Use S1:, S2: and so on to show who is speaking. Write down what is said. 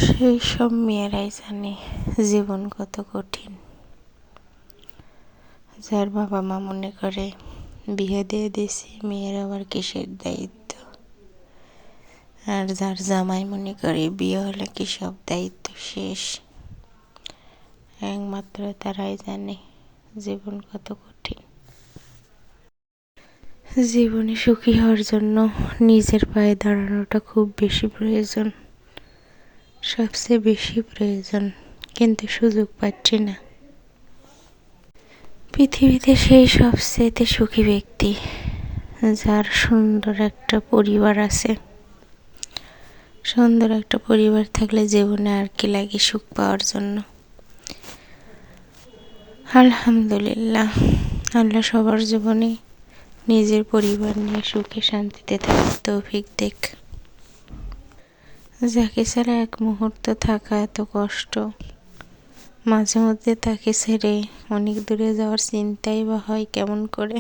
S1: সেই সব মেয়েরাই জানে জীবন কত কঠিন। যার বাবা মা মনে করে বিয়ে দিয়ে দিছি, মেয়ের আবার কিসের দায়িত্ব। আর যার জামাই মনে করে বিয়ে হলে কি সব দায়িত্ব শেষ। একমাত্র তারাই জানে জীবন কত কঠিন। জীবনে সুখী হওয়ার জন্য নিজের পায়ে দাঁড়ানোটা খুব বেশি প্রয়োজন, সবচেয়ে বেশি প্রয়োজন, কিন্তু সুযোগ পাচ্ছি না। পৃথিবীতে সেই সবচেয়ে সুখী ব্যক্তি যার সুন্দর একটা পরিবার আছে। সুন্দর একটা পরিবার থাকলে জীবনে আর কি লাগে সুখ পাওয়ার জন্য। আলহামদুলিল্লাহ, আল্লাহ সবার জীবনে নিজের পরিবার নিয়ে সুখে শান্তিতে থাকার তৌফিক দেখ। যাকে ছাড়া এক মুহূর্ত থাকা এত কষ্ট, মাঝে মধ্যে তাকে ছেড়ে অনেক দূরে যাওয়ার চিন্তাই বা হয় কেমন করে।